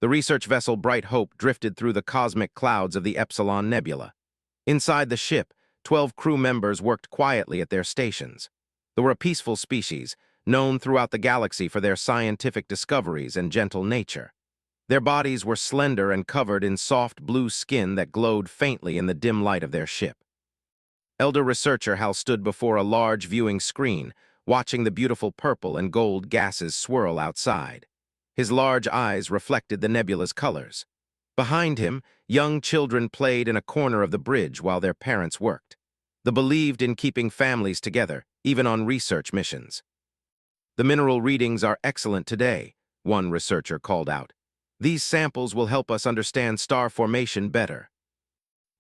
The research vessel Bright Hope drifted through the cosmic clouds of the Epsilon Nebula. Inside the ship, 12 crew members worked quietly at their stations. They were a peaceful species, known throughout the galaxy for their scientific discoveries and gentle nature. Their bodies were slender and covered in soft blue skin that glowed faintly in the dim light of their ship. Elder researcher Hal stood before a large viewing screen, watching the beautiful purple and gold gases swirl outside. His large eyes reflected the nebula's colors. Behind him, young children played in a corner of the bridge while their parents worked. They believed in keeping families together, even on research missions. "The mineral readings are excellent today," one researcher called out. "These samples will help us understand star formation better."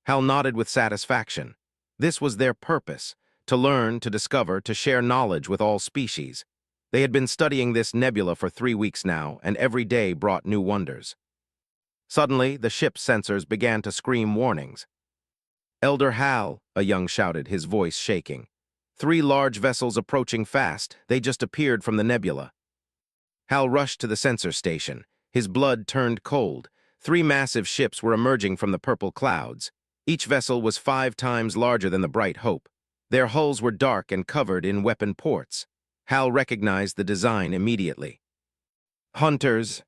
Hal nodded with satisfaction. This was their purpose: to learn, to discover, to share knowledge with all species. They had been studying this nebula for 3 weeks now, and every day brought new wonders. Suddenly, the ship's sensors began to scream warnings. "Elder Hal," a young shouted, his voice shaking. "3 large vessels approaching fast. They just appeared from the nebula." Hal rushed to the sensor station. His blood turned cold. 3 massive ships were emerging from the purple clouds. Each vessel was 5 times larger than the Bright Hope. Their hulls were dark and covered in weapon ports. Hal recognized the design immediately. Hunters.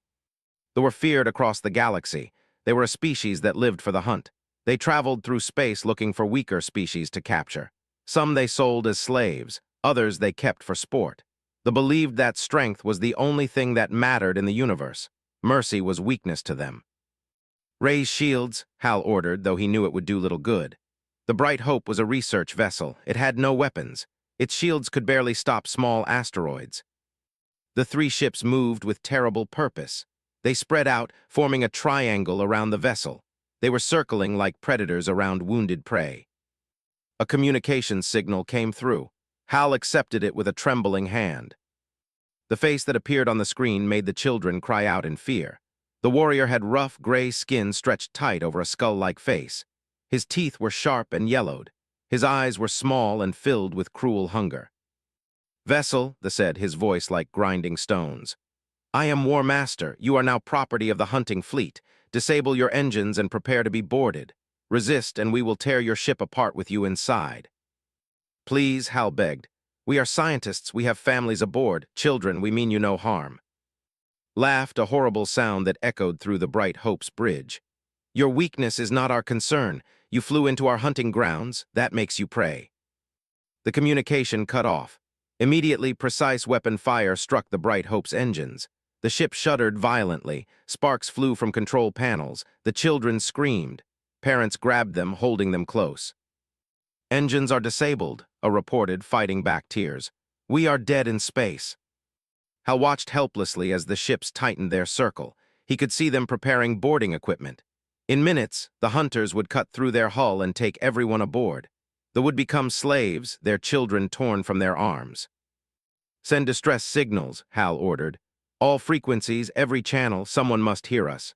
They were feared across the galaxy. They were a species that lived for the hunt. They traveled through space looking for weaker species to capture. Some they sold as slaves, others they kept for sport. They believed that strength was the only thing that mattered in the universe. Mercy was weakness to them. "Raise shields," Hal ordered, though he knew it would do little good. The Bright Hope was a research vessel. It had no weapons. Its shields could barely stop small asteroids. The 3 ships moved with terrible purpose. They spread out, forming a triangle around the vessel. They were circling like predators around wounded prey. A communications signal came through. Hal accepted it with a trembling hand. The face that appeared on the screen made the children cry out in fear. The warrior had rough, gray skin stretched tight over a skull-like face. His teeth were sharp and yellowed. His eyes were small and filled with cruel hunger. "Vessel," they said, his voice like grinding stones. "I am War Master. You are now property of the hunting fleet. Disable your engines and prepare to be boarded. Resist, and we will tear your ship apart with you inside." "Please," Hal begged. "We are scientists. We have families aboard. Children, we mean you no harm." Laughed, a horrible sound that echoed through the Bright Hope's bridge. "Your weakness is not our concern. You flew into our hunting grounds. That makes you prey." The communication cut off. Immediately, precise weapon fire struck the Bright Hope's engines. The ship shuddered violently. Sparks flew from control panels. The children screamed. Parents grabbed them, holding them close. "Engines are disabled," a reported, fighting back tears. "We are dead in space." Hal watched helplessly as the ships tightened their circle. He could see them preparing boarding equipment. In minutes, the hunters would cut through their hull and take everyone aboard. They would become slaves, their children torn from their arms. "Send distress signals," Hal ordered. "All frequencies, every channel, someone must hear us."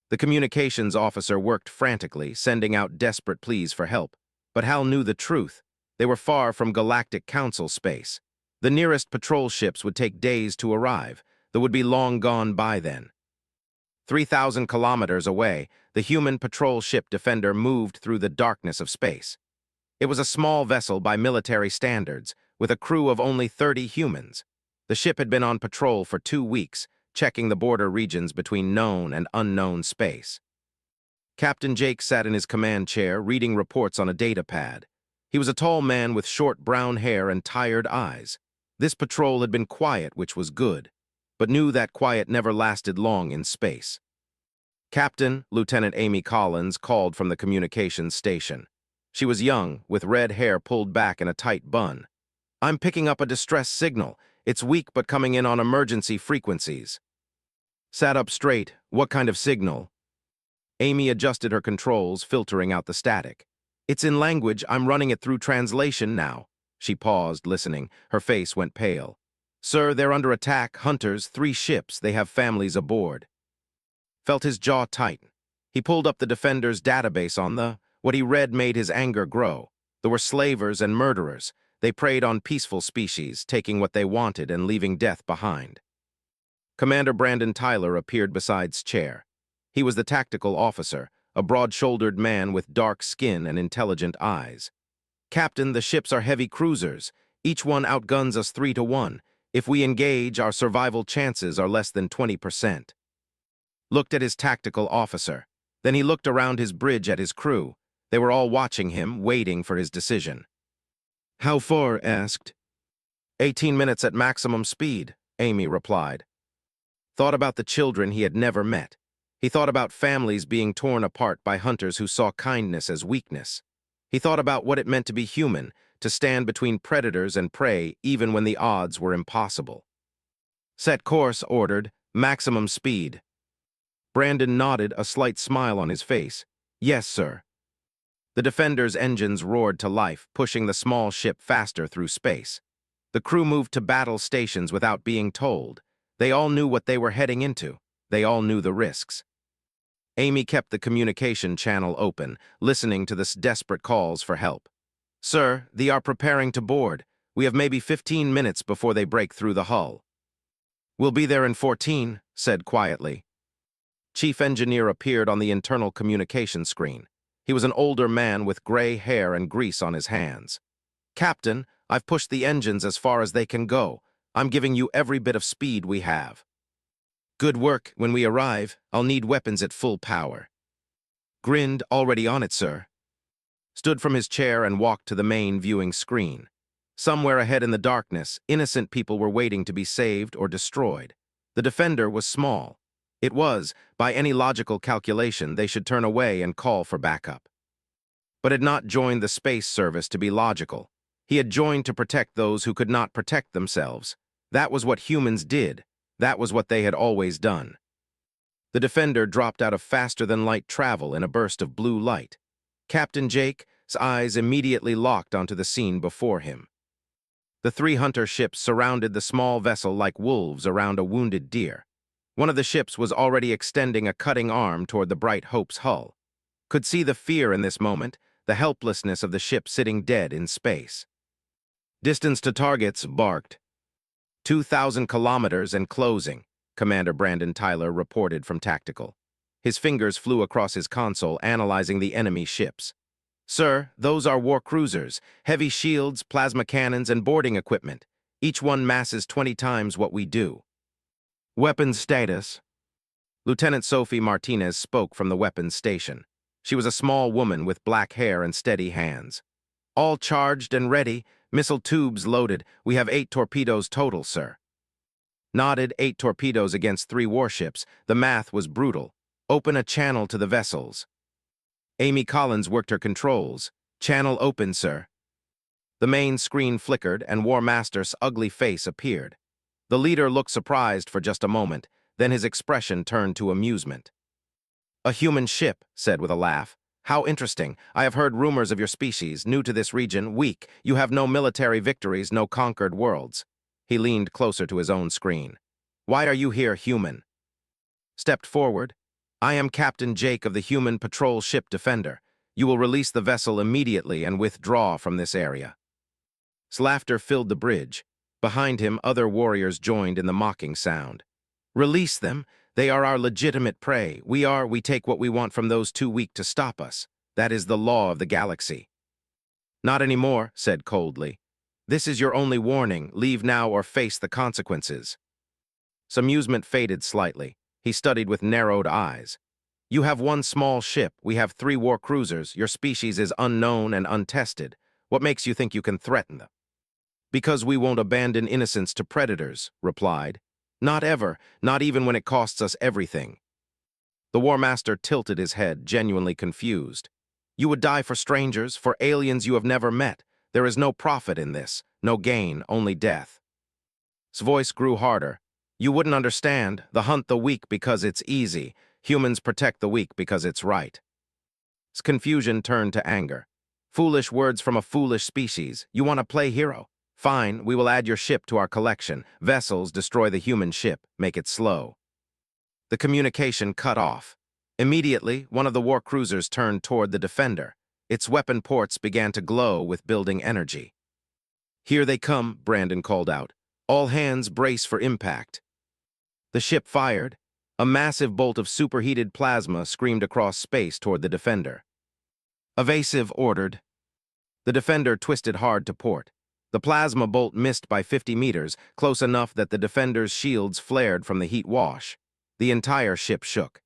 The communications officer worked frantically, sending out desperate pleas for help. But Hal knew the truth. They were far from Galactic Council space. The nearest patrol ships would take days to arrive. They would be long gone by then. 3,000 kilometers away, the human patrol ship Defender moved through the darkness of space. It was a small vessel by military standards, with a crew of only 30 humans. The ship had been on patrol for 2 weeks, checking the border regions between known and unknown space. Captain Jake sat in his command chair, reading reports on a data pad. He was a tall man with short brown hair and tired eyes. This patrol had been quiet, which was good, but knew that quiet never lasted long in space. "Captain," Lieutenant Amy Collins called from the communications station. She was young, with red hair pulled back in a tight bun. "I'm picking up a distress signal. It's weak but coming in on emergency frequencies." Sat up straight. "What kind of signal?" Amy adjusted her controls, filtering out the static. "It's in language. I'm running it through translation now." She paused, listening. Her face went pale. "Sir, they're under attack. Hunters, 3 ships. They have families aboard." Felt his jaw tighten. He pulled up the Defender's database on the... What he read made his anger grow. There were slavers and murderers. They preyed on peaceful species, taking what they wanted and leaving death behind. Commander Brandon Tyler appeared beside's chair. He was the tactical officer, a broad-shouldered man with dark skin and intelligent eyes. Captain, the ships are heavy cruisers. Each one outguns us 3-1. If we engage, our survival chances are less than 20%. Looked at his tactical officer. Then he looked around his bridge at his crew. They were all watching him, waiting for his decision. "How far?" asked. 18 minutes at maximum speed, Amy replied. Thought about the children he had never met. He thought about families being torn apart by hunters who saw kindness as weakness. He thought about what it meant to be human, to stand between predators and prey even when the odds were impossible. "Set course," ordered. "Maximum speed." Brandon nodded, a slight smile on his face. "Yes, sir." The Defender's engines roared to life, pushing the small ship faster through space. The crew moved to battle stations without being told. They all knew what they were heading into. They all knew the risks. Amy kept the communication channel open, listening to the desperate calls for help. "Sir, they are preparing to board. We have maybe 15 minutes before they break through the hull." "We'll be there in 14, said quietly. Chief Engineer appeared on the internal communication screen. He was an older man with gray hair and grease on his hands. "Captain, I've pushed the engines as far as they can go. I'm giving you every bit of speed we have." "Good work. When we arrive, I'll need weapons at full power." Grinned, "Already on it, sir." Stood from his chair and walked to the main viewing screen. Somewhere ahead in the darkness, innocent people were waiting to be saved or destroyed. The Defender was small. It was, by any logical calculation, they should turn away and call for backup. But had not joined the space service to be logical. He had joined to protect those who could not protect themselves. That was what humans did. That was what they had always done. The Defender dropped out of faster-than-light travel in a burst of blue light. Captain Jake's eyes immediately locked onto the scene before him. The 3 hunter ships surrounded the small vessel like wolves around a wounded deer. One of the ships was already extending a cutting arm toward the Bright Hope's hull. Could see the fear in this moment, the helplessness of the ship sitting dead in space. "Distance to targets," barked. 2,000 kilometers and closing, Commander Brandon Tyler reported from Tactical. His fingers flew across his console, analyzing the enemy ships. "Sir, those are war cruisers, heavy shields, plasma cannons, and boarding equipment. Each one masses 20 times what we do." "Weapons status." Lieutenant Sophie Martinez spoke from the weapons station. She was a small woman with black hair and steady hands. "All charged and ready, missile tubes loaded. We have 8 torpedoes total, sir." Nodded. 8 torpedoes against 3 warships. The math was brutal. "Open a channel to the vessels." Amy Collins worked her controls. "Channel open, sir." The main screen flickered, and War Master's ugly face appeared. The leader looked surprised for just a moment, then his expression turned to amusement. "A human ship," said with a laugh. "How interesting. I have heard rumors of your species, new to this region, weak. You have no military victories, no conquered worlds." He leaned closer to his own screen. "Why are you here, human?" Stepped forward. "I am Captain Jake of the human patrol ship Defender. You will release the vessel immediately and withdraw from this area." Laughter filled the bridge. Behind him, other warriors joined in the mocking sound. "Release them. They are our legitimate prey. We take what we want from those too weak to stop us. That is the law of the galaxy." "Not anymore," said coldly. "This is your only warning. Leave now or face the consequences." His amusement faded slightly. He studied with narrowed eyes. "You have 1 small ship. We have 3 war cruisers. Your species is unknown and untested. What makes you think you can threaten them?" "Because we won't abandon innocents to predators," replied. "Not ever, not even when it costs us everything." The War Master tilted his head, genuinely confused. "You would die for strangers, for aliens you have never met. There is no profit in this, no gain, only death." His voice grew harder. "You wouldn't understand. The hunt the weak because it's easy. Humans protect the weak because it's right." His confusion turned to anger. "Foolish words from a foolish species. You want to play hero? Fine, we will add your ship to our collection. Vessels destroy the human ship, make it slow." The communication cut off. Immediately, one of the war cruisers turned toward the Defender. Its weapon ports began to glow with building energy. "Here they come," Brandon called out. "All hands brace for impact." The ship fired. A massive bolt of superheated plasma screamed across space toward the defender. Evasive ordered. The defender twisted hard to port. The plasma bolt missed by 50 meters, close enough that the defender's shields flared from the heat wash. The entire ship shook.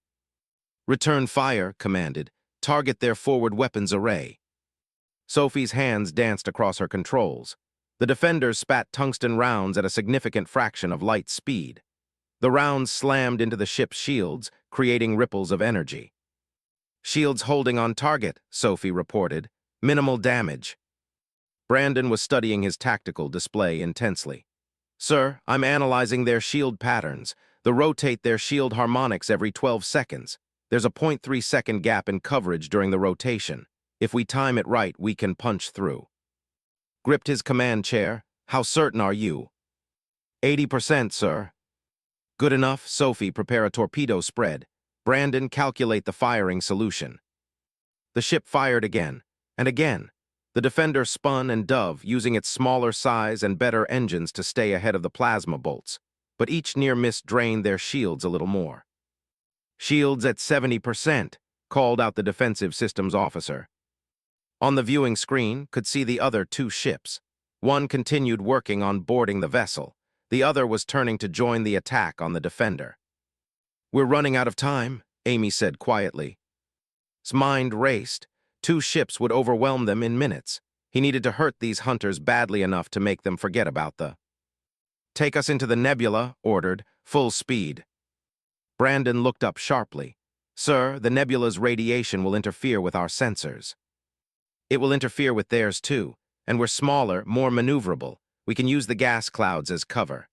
Return fire, commanded. Target their forward weapons array. Sophie's hands danced across her controls. The defenders spat tungsten rounds at a significant fraction of light speed. The rounds slammed into the ship's shields, creating ripples of energy. Shields holding on target, Sophie reported. Minimal damage. Brandon was studying his tactical display intensely. Sir, I'm analyzing their shield patterns. They rotate their shield harmonics every 12 seconds. There's a 0.3-second gap in coverage during the rotation. If we time it right, we can punch through. Gripped his command chair. How certain are you? 80%, sir. Good enough, Sophie, prepare a torpedo spread. Brandon, calculate the firing solution. The ship fired again, and again. The defender spun and dove, using its smaller size and better engines to stay ahead of the plasma bolts, but each near miss drained their shields a little more. Shields at 70%, called out the defensive systems officer. On the viewing screen, could see the other two ships. One continued working on boarding the vessel. The other was turning to join the attack on the defender. We're running out of time, Amy said quietly. His mind raced. Two ships would overwhelm them in minutes. He needed to hurt these hunters badly enough to make them forget about the... Take us into the nebula, ordered, full speed. Brandon looked up sharply. Sir, the nebula's radiation will interfere with our sensors. It will interfere with theirs too, and we're smaller, more maneuverable. We can use the gas clouds as cover.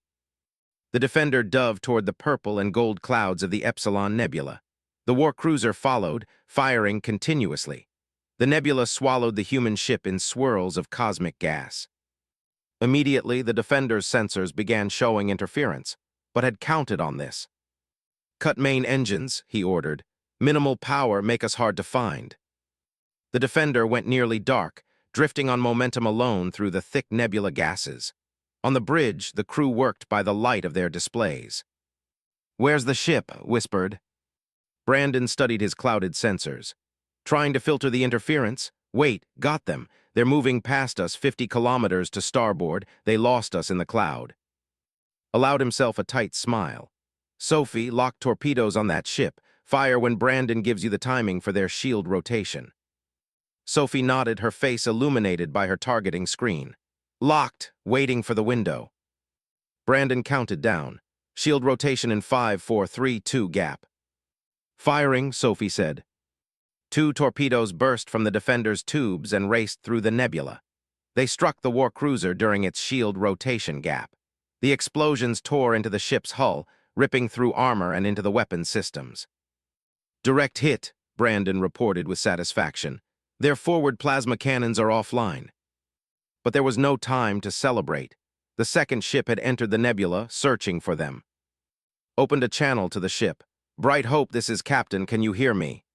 The defender dove toward the purple and gold clouds of the Epsilon Nebula. The war cruiser followed, firing continuously. The nebula swallowed the human ship in swirls of cosmic gas. Immediately, the defender's sensors began showing interference, but had counted on this. Cut main engines, he ordered. Minimal power make us hard to find. The defender went nearly dark, drifting on momentum alone through the thick nebula gases. On the bridge, the crew worked by the light of their displays. Where's the ship? Whispered. Brandon studied his clouded sensors. Trying to filter the interference? Wait, got them. They're moving past us 50 kilometers to starboard. They lost us in the cloud. Allowed himself a tight smile. Sophie, lock torpedoes on that ship. Fire when Brandon gives you the timing for their shield rotation. Sophie nodded, her face illuminated by her targeting screen. Locked, waiting for the window. Brandon counted down. Shield rotation in 5, 4, 3, 2 gap. Firing, Sophie said. 2 torpedoes burst from the defender's tubes and raced through the nebula. They struck the war cruiser during its shield rotation gap. The explosions tore into the ship's hull, ripping through armor and into the weapon systems. Direct hit, Brandon reported with satisfaction. Their forward plasma cannons are offline. But there was no time to celebrate. The second ship had entered the nebula, searching for them. Opened a channel to the ship. Bright Hope, this is Captain, can you hear me?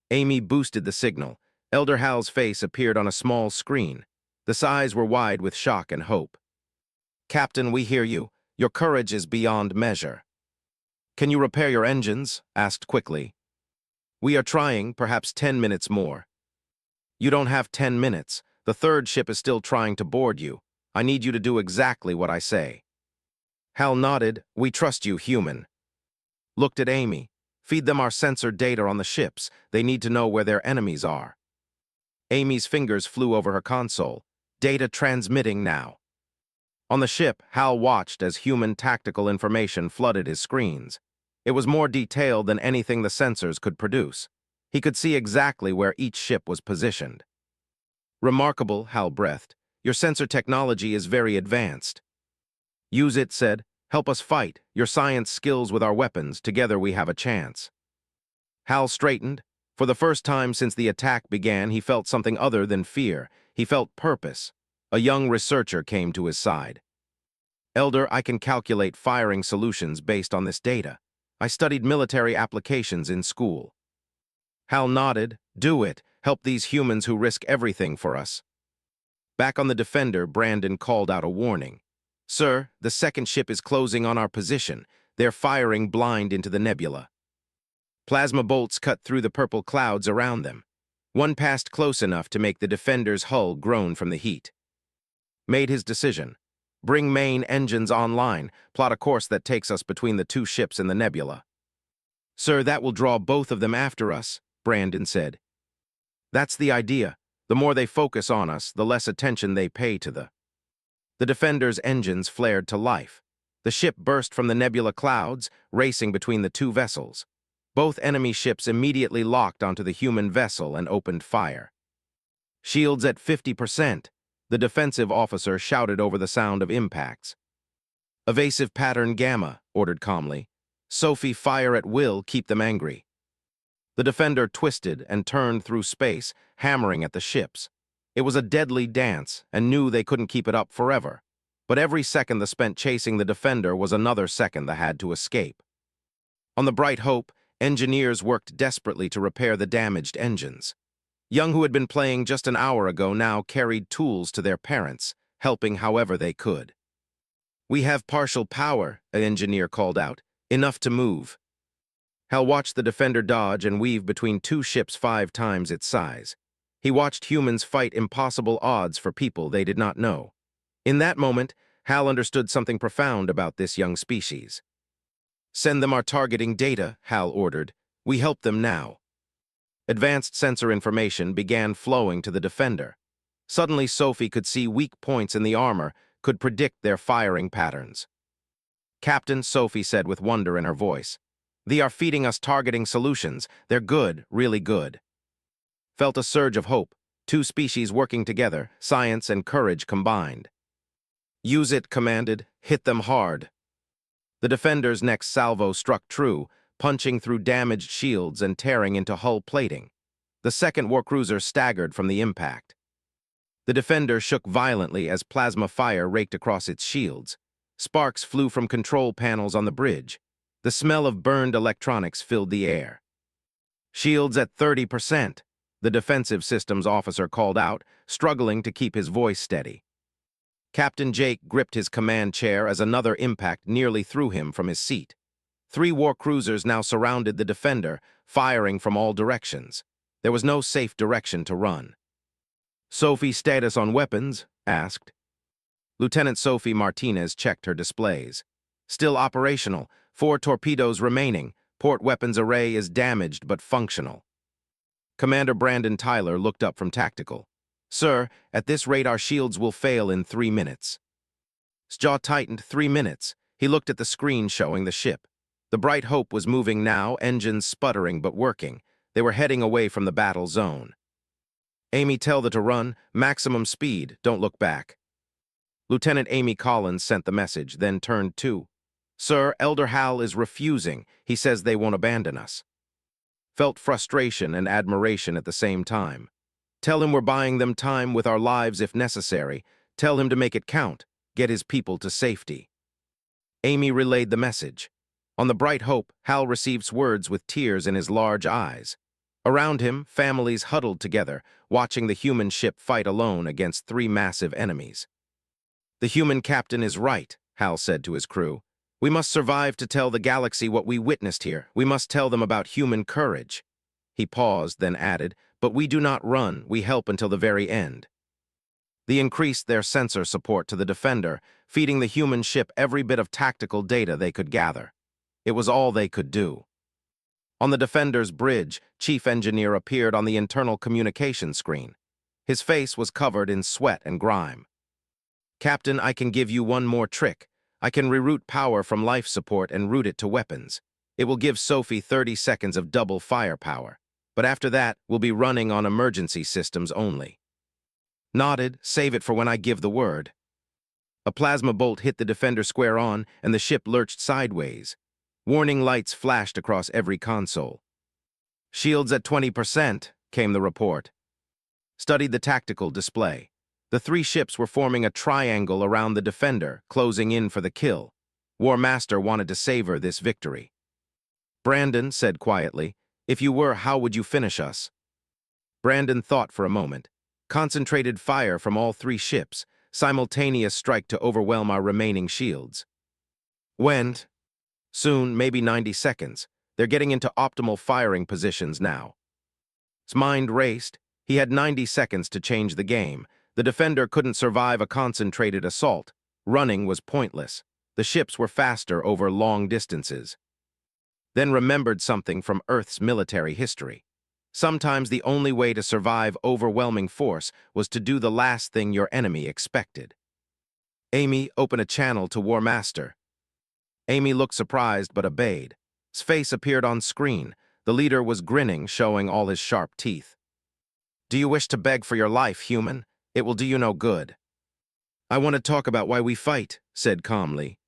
Amy boosted the signal. Elder Hal's face appeared on a small screen. The eyes were wide with shock and hope. Captain, we hear you. Your courage is beyond measure. Can you repair your engines? Asked quickly. We are trying, perhaps 10 minutes more. You don't have 10 minutes. The third ship is still trying to board you. I need you to do exactly what I say. Hal nodded. We trust you, human. Looked at Amy. Feed them our sensor data on the ships. They need to know where their enemies are. Amy's fingers flew over her console. Data transmitting now. On the ship, Hal watched as human tactical information flooded his screens. It was more detailed than anything the sensors could produce. He could see exactly where each ship was positioned. Remarkable, Hal breathed. Your sensor technology is very advanced. Use it, said. Help us fight. Your science skills with our weapons. Together we have a chance. Hal straightened. For the first time since the attack began, he felt something other than fear. He felt purpose. A young researcher came to his side. Elder, I can calculate firing solutions based on this data. I studied military applications in school. Hal nodded. Do it. Help these humans who risk everything for us. Back on the defender, Brandon called out a warning. Sir, the second ship is closing on our position. their firing blind into the nebula. Plasma bolts cut through the purple clouds around them. One passed close enough to make the defender's hull groan from the heat. Made his decision. Bring main engines online, plot a course that takes us between the two ships in the nebula. Sir, that will draw both of them after us, Brandon said. That's the idea. The more they focus on us, the less attention they pay to The defender's engines flared to life. The ship burst from the nebula clouds, racing between the two vessels. Both enemy ships immediately locked onto the human vessel and opened fire. Shields at 50%, the defensive officer shouted over the sound of impacts. Evasive pattern Gamma, ordered calmly. Sophie, fire at will, keep them angry. The defender twisted and turned through space, hammering at the ships. It was a deadly dance, and knew they couldn't keep it up forever. But every second the spent chasing the defender was another second that had to escape. On the Bright Hope, engineers worked desperately to repair the damaged engines. Young, who had been playing just an hour ago, now carried tools to their parents, helping however they could. We have partial power, an engineer called out. Enough to move. Hal watched the defender dodge and weave between two ships 5 times its size. He watched humans fight impossible odds for people they did not know. In that moment, Hal understood something profound about this young species. Send them our targeting data, Hal ordered. We help them now. Advanced sensor information began flowing to the defender. Suddenly, Sophie could see weak points in the armor, could predict their firing patterns. Captain, Sophie said with wonder in her voice. They are feeding us targeting solutions. They're good, really good. Felt a surge of hope. 2 species working together, science and courage combined. Use it, commanded. Hit them hard. The defender's next salvo struck true, punching through damaged shields and tearing into hull plating. The second warcruiser staggered from the impact. The defender shook violently as plasma fire raked across its shields. Sparks flew from control panels on the bridge. The smell of burned electronics filled the air. Shields at 30%, the defensive systems officer called out, struggling to keep his voice steady. Captain Jake gripped his command chair as another impact nearly threw him from his seat. 3 war cruisers now surrounded the defender, firing from all directions. There was no safe direction to run. Sophie, status on weapons? Asked. Lieutenant Sophie Martinez checked her displays. Still operational, 4 torpedoes remaining. Port weapons array is damaged but functional. Commander Brandon Tyler looked up from tactical. Sir, at this rate our shields will fail in 3 minutes. His jaw tightened. 3 minutes. He looked at the screen showing the ship. The Bright Hope was moving now, engines sputtering but working. They were heading away from the battle zone. Amy, tell the to run, maximum speed, don't look back. Lieutenant Amy Collins sent the message, then turned to. Sir, Elder Hal is refusing. He says they won't abandon us. Felt frustration and admiration at the same time. Tell him we're buying them time with our lives if necessary. Tell him to make it count. Get his people to safety. Amy relayed the message. On the Bright Hope, Hal receives words with tears in his large eyes. Around him, families huddled together, watching the human ship fight alone against 3 massive enemies. The human captain is right, Hal said to his crew. We must survive to tell the galaxy what we witnessed here. We must tell them about human courage. He paused, then added, but we do not run, we help until the very end. They increased their sensor support to the defender, feeding the human ship every bit of tactical data they could gather. It was all they could do. On the defender's bridge, Chief Engineer appeared on the internal communication screen. His face was covered in sweat and grime. Captain, I can give you one more trick. I can reroute power from life support and route it to weapons. It will give Sophie 30 seconds of double firepower. But after that, we'll be running on emergency systems only. Nodded, save it for when I give the word. A plasma bolt hit the defender square on, and the ship lurched sideways. Warning lights flashed across every console. Shields at 20%, came the report. Studied the tactical display. The 3 ships were forming a triangle around the defender, closing in for the kill. War Master wanted to savor this victory. Brandon said quietly, if you were, how would you finish us? Brandon thought for a moment. Concentrated fire from all 3 ships, simultaneous strike to overwhelm our remaining shields. Went. Soon, maybe 90 seconds. They're getting into optimal firing positions now. His mind raced. He had 90 seconds to change the game. The defender couldn't survive a concentrated assault. Running was pointless. The ships were faster over long distances. Then remembered something from Earth's military history. Sometimes the only way to survive overwhelming force was to do the last thing your enemy expected. Amy, open a channel to War Master. Amy looked surprised but obeyed. His face appeared on screen. The leader was grinning, showing all his sharp teeth. Do you wish to beg for your life, human? It will do you no good. I want to talk about why we fight, said calmly.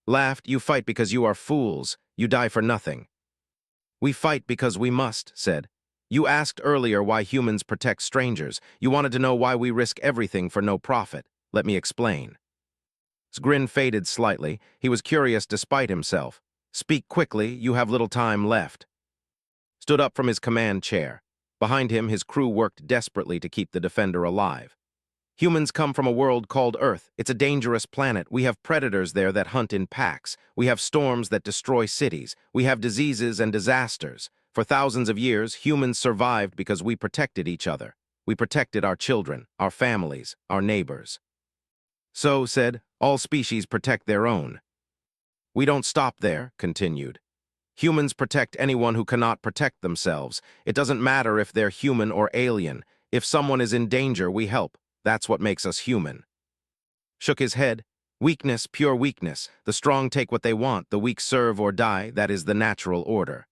Laughed, you fight because you are fools. You die for nothing. We fight because we must, said. You asked earlier why humans protect strangers. You wanted to know why we risk everything for no profit. Let me explain. His grin faded slightly. He was curious despite himself. Speak quickly, you have little time left. Stood up from his command chair. Behind him, his crew worked desperately to keep the defender alive. Humans come from a world called Earth. It's a dangerous planet. We have predators there that hunt in packs. We have storms that destroy cities. We have diseases and disasters. For thousands of years, humans survived because we protected each other. We protected our children, our families, our neighbors. So, said, all species protect their own. We don't stop there, continued. Humans protect anyone who cannot protect themselves. It doesn't matter if they're human or alien. If someone is in danger, we help. That's what makes us human. Shook his head. Weakness, pure weakness. The strong take what they want, the weak serve or die. That is the natural order.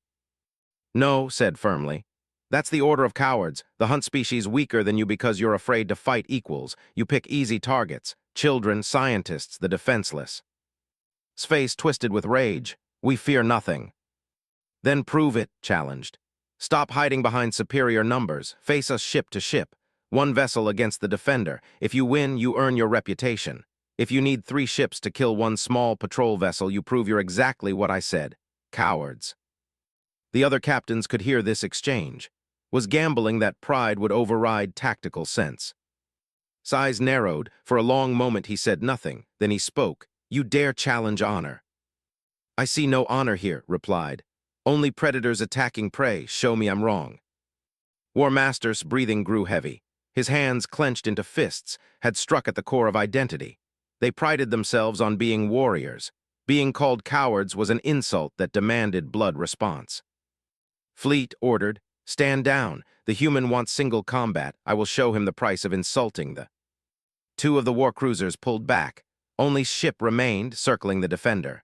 No, said firmly. That's the order of cowards. The hunt species weaker than you because you're afraid to fight equals. You pick easy targets. Children, scientists, the defenseless. His face twisted with rage. We fear nothing. Then prove it, challenged. Stop hiding behind superior numbers. Face us ship to ship. One vessel against the defender. If you win, you earn your reputation. If you need 3 ships to kill one small patrol vessel, you prove you're exactly what I said. Cowards. The other captains could hear this exchange. Was gambling that pride would override tactical sense. His eyes narrowed. For a long moment he said nothing. Then he spoke. You dare challenge honor. I see no honor here, replied. Only predators attacking prey. Show me I'm wrong. War Master's breathing grew heavy. His hands, clenched into fists, had struck at the core of identity. They prided themselves on being warriors. Being called cowards was an insult that demanded blood response. Fleet ordered, stand down. The human wants single combat. I will show him the price of insulting the... 2 of the war cruisers pulled back. Only ship remained, circling the defender.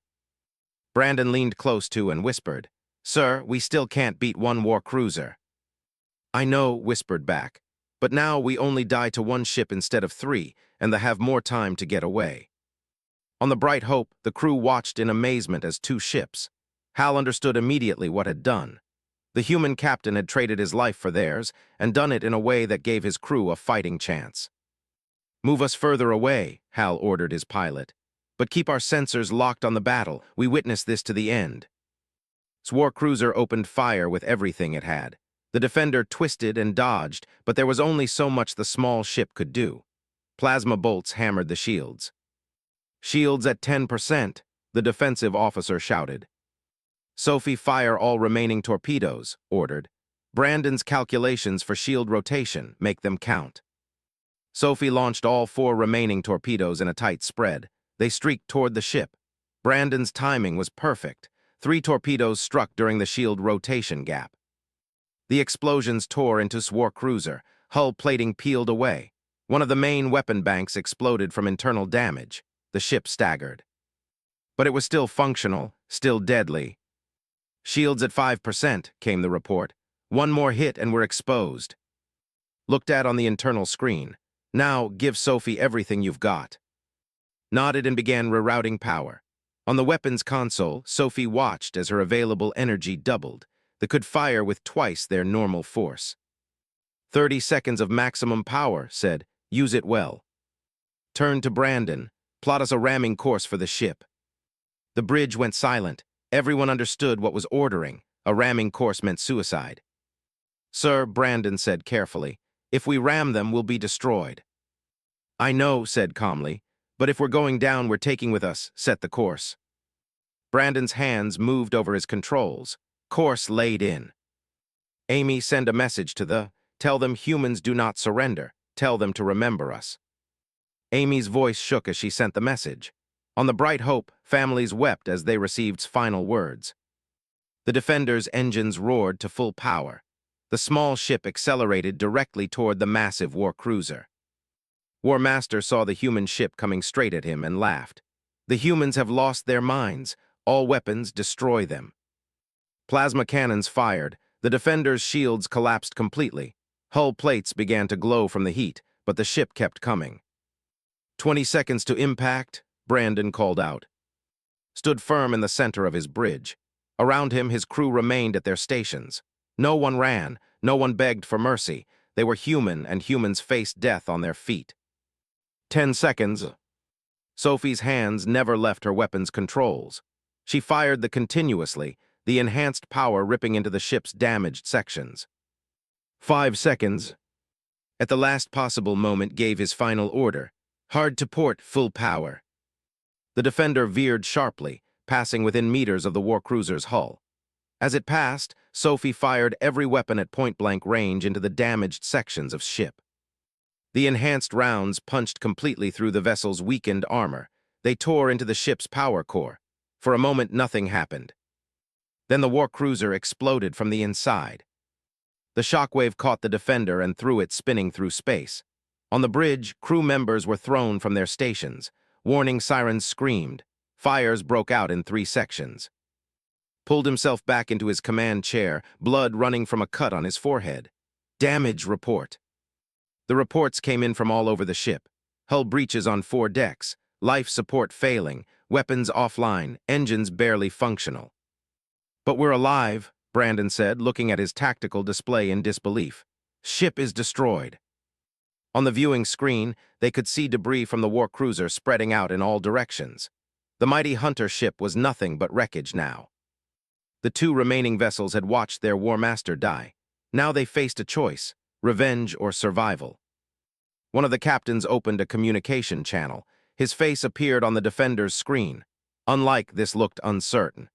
Brandon leaned close to and whispered, Sir, we still can't beat 1 war cruiser. I know, whispered back. But now we only die to 1 ship instead of 3, and they have more time to get away. On the Bright Hope, the crew watched in amazement as 2 ships. Hal understood immediately what had done. The human captain had traded his life for theirs, and done it in a way that gave his crew a fighting chance. Move us further away, Hal ordered his pilot. But keep our sensors locked on the battle. We witnessed this to the end. His war cruiser opened fire with everything it had. The defender twisted and dodged, but there was only so much the small ship could do. Plasma bolts hammered the shields. Shields at 10%, the defensive officer shouted. Sophie, fire all remaining torpedoes, ordered. Brandon's calculations for shield rotation, make them count. Sophie launched all 4 remaining torpedoes in a tight spread. They streaked toward the ship. Brandon's timing was perfect. 3 torpedoes struck during the shield rotation gap. The explosions tore into his war cruiser. Hull plating peeled away. One of the main weapon banks exploded from internal damage. The ship staggered. But it was still functional, still deadly. Shields at 5%, came the report. 1 more hit and we're exposed. Looked at on the internal screen. Now, give Sophie everything you've got. Nodded and began rerouting power. On the weapons console, Sophie watched as her available energy doubled. They could fire with twice their normal force. 30 seconds of maximum power, said. Use it well. Turned to Brandon. Plot us a ramming course for the ship. The bridge went silent. Everyone understood what was ordering. A ramming course meant suicide. Sir, Brandon said carefully, if we ram them, we'll be destroyed. I know, said calmly, but if we're going down, we're taking with us, set the course. Brandon's hands moved over his controls. Course laid in. Amy, send a message to the, tell them humans do not surrender, tell them to remember us. Amy's voice shook as she sent the message. On the Bright Hope, families wept as they received final words. The Defender's engines roared to full power. The small ship accelerated directly toward the massive war cruiser. War Master saw the human ship coming straight at him and laughed. The humans have lost their minds. All weapons destroy them. Plasma cannons fired. The Defender's shields collapsed completely. Hull plates began to glow from the heat, but the ship kept coming. 20 seconds to impact, Brandon called out. Stood firm in the center of his bridge. Around him, his crew remained at their stations. No one ran, no one begged for mercy. They were human, and humans faced death on their feet. 10 seconds. Sophie's hands never left her weapon's controls. She fired the continuously, the enhanced power ripping into the ship's damaged sections. 5 seconds. At the last possible moment gave his final order. Hard to port, full power. The Defender veered sharply, passing within meters of the war cruiser's hull. As it passed, Sophie fired every weapon at point-blank range into the damaged sections of ship. The enhanced rounds punched completely through the vessel's weakened armor. They tore into the ship's power core. For a moment, nothing happened. Then the war cruiser exploded from the inside. The shockwave caught the Defender and threw it spinning through space. On the bridge, crew members were thrown from their stations. Warning sirens screamed. Fires broke out in 3 sections. Pulled himself back into his command chair, blood running from a cut on his forehead. Damage report. The reports came in from all over the ship. Hull breaches on 4 decks, life support failing, weapons offline, engines barely functional. But we're alive, Brandon said, looking at his tactical display in disbelief. Ship is destroyed. On the viewing screen, they could see debris from the war cruiser spreading out in all directions. The mighty hunter ship was nothing but wreckage now. The 2 remaining vessels had watched their War Master die. Now they faced a choice, revenge or survival. One of the captains opened a communication channel. His face appeared on the Defender's screen. Unlike this looked uncertain.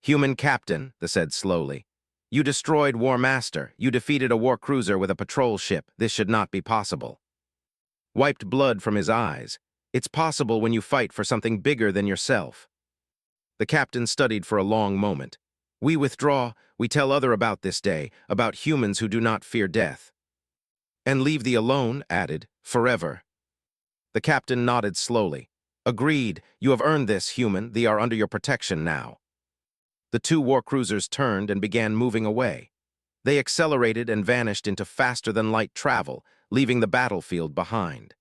Human Captain, they said slowly. You destroyed War Master. You defeated a war cruiser with a patrol ship. This should not be possible. Wiped blood from his eyes. It's possible when you fight for something bigger than yourself. The captain studied for a long moment. We withdraw. We tell other about this day, about humans who do not fear death. And leave thee alone, added, forever. The captain nodded slowly. Agreed. You have earned this, human. They are under your protection now. The 2 war cruisers turned and began moving away. They accelerated and vanished into faster-than-light travel, leaving the battlefield behind.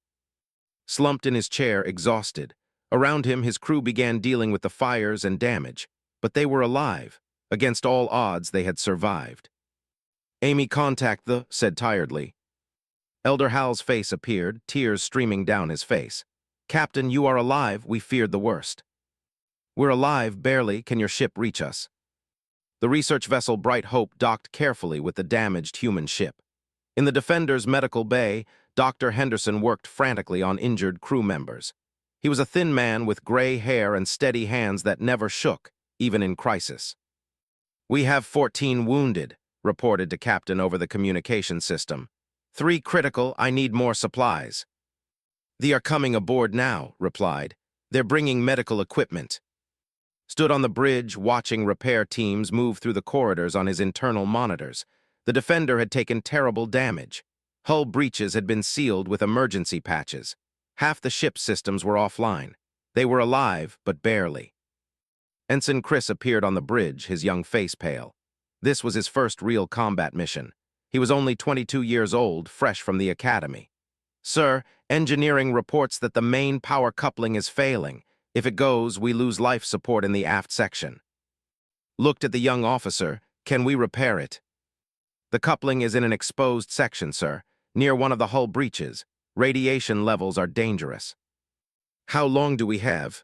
Slumped in his chair, exhausted. Around him, his crew began dealing with the fires and damage. But they were alive. Against all odds, they had survived. Amy, contact the, said tiredly. Elder Hal's face appeared, tears streaming down his face. Captain, you are alive. We feared the worst. We're alive, barely. Can your ship reach us? The research vessel Bright Hope docked carefully with the damaged human ship. In the Defender's medical bay, Dr. Henderson worked frantically on injured crew members. He was a thin man with gray hair and steady hands that never shook, even in crisis. We have 14 wounded, reported to Captain over the communication system. 3 critical. I need more supplies. They are coming aboard now, replied. They're bringing medical equipment. Stood on the bridge, watching repair teams move through the corridors on his internal monitors. The Defender had taken terrible damage. Hull breaches had been sealed with emergency patches. Half the ship's systems were offline. They were alive, but barely. Ensign Chris appeared on the bridge, his young face pale. This was his first real combat mission. He was only 22 years old, fresh from the academy. Sir, engineering reports that the main power coupling is failing. If it goes, we lose life support in the aft section. Looked at the young officer. Can we repair it? The coupling is in an exposed section, sir, near one of the hull breaches. Radiation levels are dangerous. How long do we have?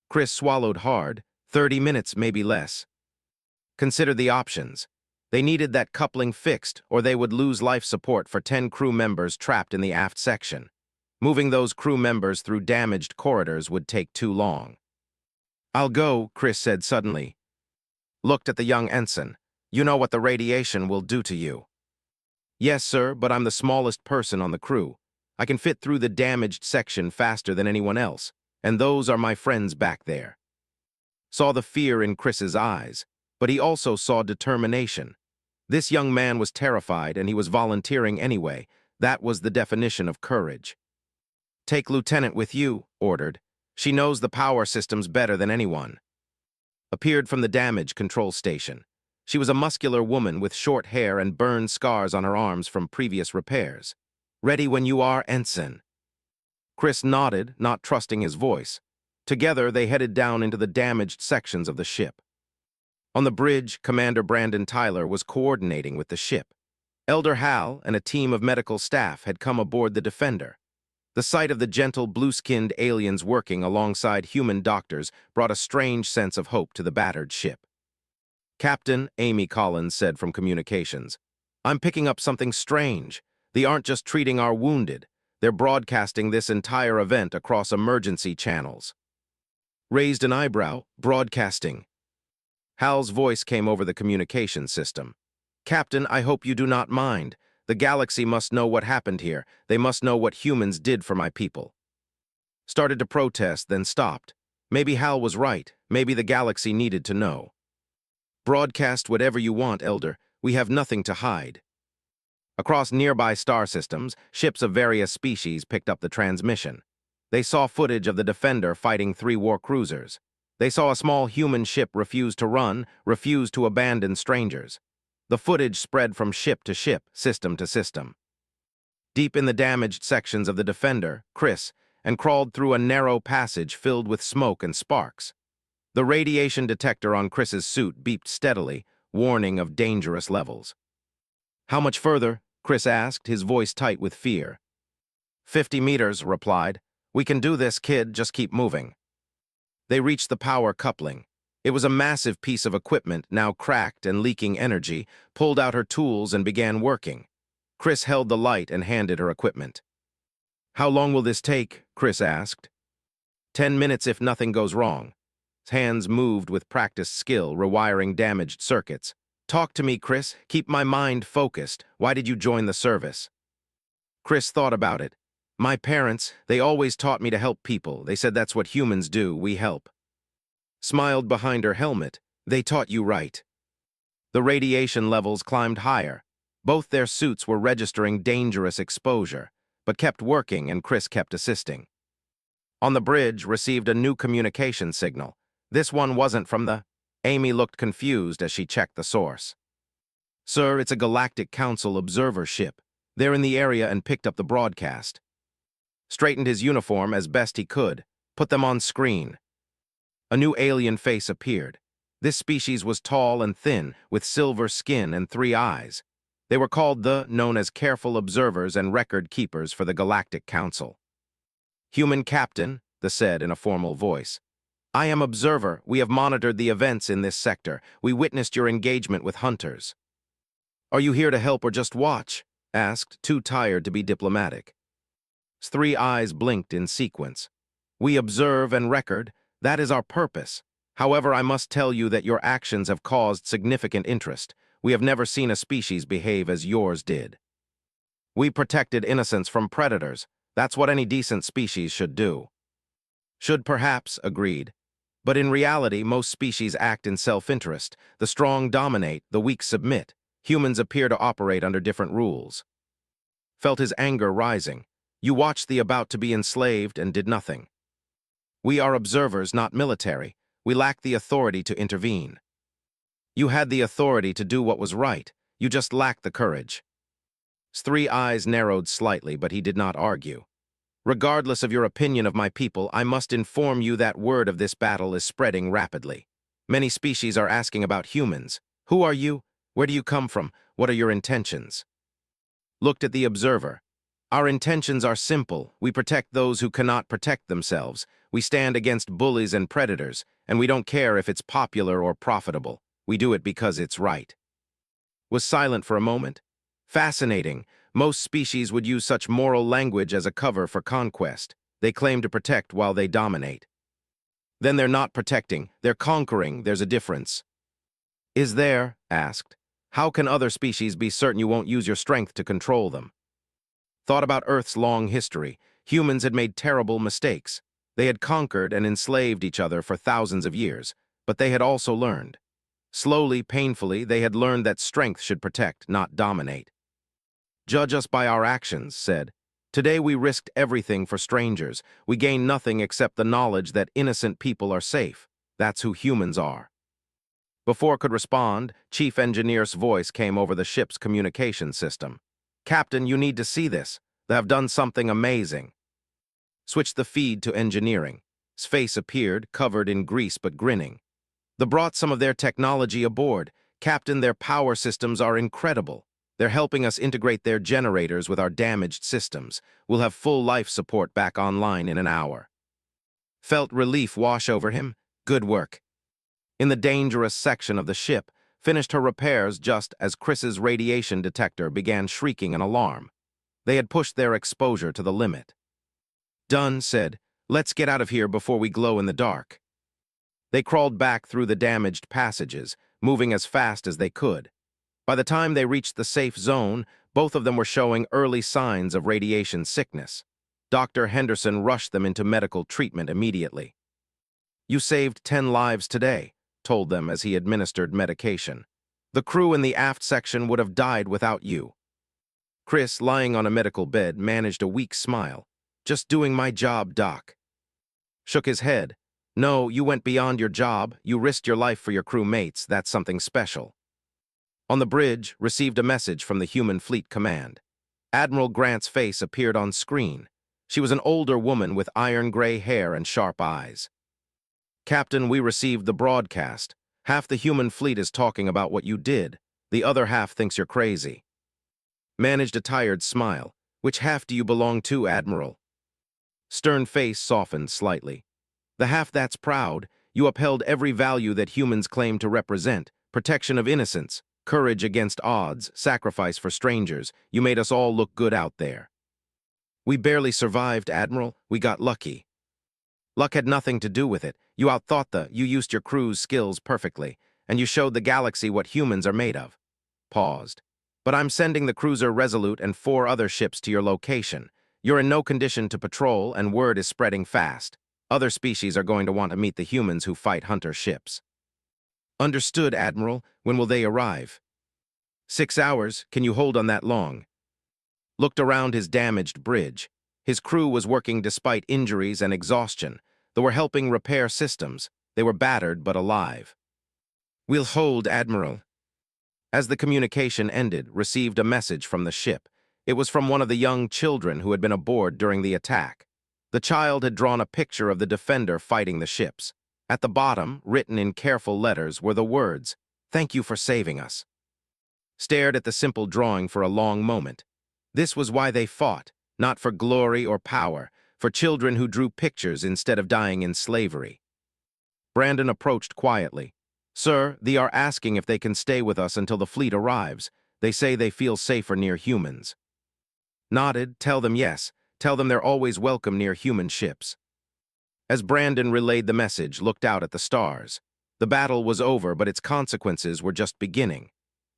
Chris swallowed hard. 30 minutes, maybe less. Consider the options. They needed that coupling fixed, or they would lose life support for 10 crew members trapped in the aft section. Moving those crew members through damaged corridors would take too long. I'll go, Chris said suddenly. Looked at the young ensign. You know what the radiation will do to you. Yes, sir, but I'm the smallest person on the crew. I can fit through the damaged section faster than anyone else, and those are my friends back there. Saw the fear in Chris's eyes, but he also saw determination. This young man was terrified, and he was volunteering anyway. That was the definition of courage. Take Lieutenant with you, ordered. She knows the power systems better than anyone. Appeared from the damage control station. She was a muscular woman with short hair and burned scars on her arms from previous repairs. Ready when you are, Ensign. Chris nodded, not trusting his voice. Together, they headed down into the damaged sections of the ship. On the bridge, Commander Brandon Tyler was coordinating with the ship. Elder Hal and a team of medical staff had come aboard the Defender. The sight of the gentle, blue-skinned aliens working alongside human doctors brought a strange sense of hope to the battered ship. Captain, Amy Collins said from communications, I'm picking up something strange. They aren't just treating our wounded. They're broadcasting this entire event across emergency channels. Raised an eyebrow, broadcasting. Hal's voice came over the communication system. Captain, I hope you do not mind. The galaxy must know what happened here. They must know what humans did for my people. Started to protest, then stopped. Maybe Hal was right. Maybe the galaxy needed to know. Broadcast whatever you want, Elder. We have nothing to hide. Across nearby star systems, ships of various species picked up the transmission. They saw footage of the Defender fighting 3 war cruisers. They saw a small human ship refuse to run, refuse to abandon strangers. The footage spread from ship to ship, system to system. Deep in the damaged sections of the Defender, Chris, and crawled through a narrow passage filled with smoke and sparks. The radiation detector on Chris's suit beeped steadily, warning of dangerous levels. How much further? Chris asked, his voice tight with fear. 50 meters, replied. We can do this, kid, just keep moving. They reached the power coupling. It was a massive piece of equipment, now cracked and leaking energy, pulled out her tools and began working. Chris held the light and handed her equipment. How long will this take? Chris asked. 10 minutes if nothing goes wrong. His hands moved with practiced skill, rewiring damaged circuits. Talk to me, Chris. Keep my mind focused. Why did you join the service? Chris thought about it. My parents, they always taught me to help people. They said that's what humans do, we help. Smiled behind her helmet. They taught you right. The radiation levels climbed higher. Both their suits were registering dangerous exposure, but kept working and Chris kept assisting. On the bridge, received a new communication signal. This one wasn't from the... Amy looked confused as she checked the source. Sir, it's a Galactic Council observer ship. They're in the area and picked up the broadcast. Straightened his uniform as best he could. Put them on screen. A new alien face appeared. This species was tall and thin, with silver skin and 3 eyes. They were called known as careful observers and record keepers for the Galactic Council. Human Captain, the said in a formal voice. I am observer. We have monitored the events in this sector. We witnessed your engagement with hunters. Are you here to help or just watch? Asked, too tired to be diplomatic. His 3 eyes blinked in sequence. We observe and record. That is our purpose. However, I must tell you that your actions have caused significant interest. We have never seen a species behave as yours did. We protected innocents from predators. That's what any decent species should do. Should perhaps, agreed. But in reality, most species act in self-interest. The strong dominate, the weak submit. Humans appear to operate under different rules. Felt his anger rising. You watched the about to be enslaved and did nothing. We are observers, not military. We lack the authority to intervene. You had the authority to do what was right. You just lacked the courage. His 3 eyes narrowed slightly, but he did not argue. Regardless of your opinion of my people, I must inform you that word of this battle is spreading rapidly. Many species are asking about humans. Who are you? Where do you come from? What are your intentions? Looked at the observer. Our intentions are simple. We protect those who cannot protect themselves. We stand against bullies and predators, and we don't care if it's popular or profitable. We do it because it's right. Was silent for a moment. Fascinating. Most species would use such moral language as a cover for conquest. They claim to protect while they dominate. Then they're not protecting, they're conquering, there's a difference. Is there? Asked. How can other species be certain you won't use your strength to control them? Thought about Earth's long history. Humans had made terrible mistakes. They had conquered and enslaved each other for thousands of years, but they had also learned. Slowly, painfully, they had learned that strength should protect, not dominate. Judge us by our actions, said. Today we risked everything for strangers. We gained nothing except the knowledge that innocent people are safe. That's who humans are. Before could respond, Chief Engineer's voice came over the ship's communication system. Captain, you need to see this. They have done something amazing. Switch the feed to engineering. His face appeared, covered in grease but grinning. They brought some of their technology aboard. Captain, their power systems are incredible. They're helping us integrate their generators with our damaged systems. We'll have full life support back online in an hour. Felt relief wash over him. Good work. In the dangerous section of the ship, finished her repairs just as Chris's radiation detector began shrieking an alarm. They had pushed their exposure to the limit. Done, said. Let's get out of here before we glow in the dark. They crawled back through the damaged passages, moving as fast as they could. By the time they reached the safe zone, both of them were showing early signs of radiation sickness. Dr. Henderson rushed them into medical treatment immediately. You saved 10 lives today, told them as he administered medication. The crew in the aft section would have died without you. Chris, lying on a medical bed, managed a weak smile. Just doing my job, Doc. Shook his head. No, you went beyond your job. You risked your life for your crew mates. That's something special. On the bridge, received a message from the Human Fleet Command. Admiral Grant's face appeared on screen. She was an older woman with iron-gray hair and sharp eyes. Captain, we received the broadcast. Half the human fleet is talking about what you did. The other half thinks you're crazy. Managed a tired smile. Which half do you belong to, Admiral? Stern face softened slightly. The half that's proud. You upheld every value that humans claim to represent. Protection of innocence, courage against odds, sacrifice for strangers. You made us all look good out there. We barely survived, Admiral. We got lucky. Luck had nothing to do with it. You outthought you used your crew's skills perfectly, and you showed the galaxy what humans are made of. Paused. But I'm sending the cruiser Resolute and 4 other ships to your location. You're in no condition to patrol, and word is spreading fast. Other species are going to want to meet the humans who fight hunter ships. Understood, Admiral. When will they arrive? 6 hours. Can you hold on that long? Looked around his damaged bridge. His crew was working despite injuries and exhaustion. They were helping repair systems. They were battered but alive. We'll hold, Admiral. As the communication ended, received a message from the ship. It was from one of the young children who had been aboard during the attack. The child had drawn a picture of the defender fighting the ships. At the bottom, written in careful letters, were the words, "Thank you for saving us." Stared at the simple drawing for a long moment. This was why they fought, not for glory or power, for children who drew pictures instead of dying in slavery. Brandon approached quietly. Sir, they are asking if they can stay with us until the fleet arrives. They say they feel safer near humans. Nodded. Tell them yes. Tell them they're always welcome near human ships. As Brandon relayed the message, looked out at the stars. The battle was over, but its consequences were just beginning.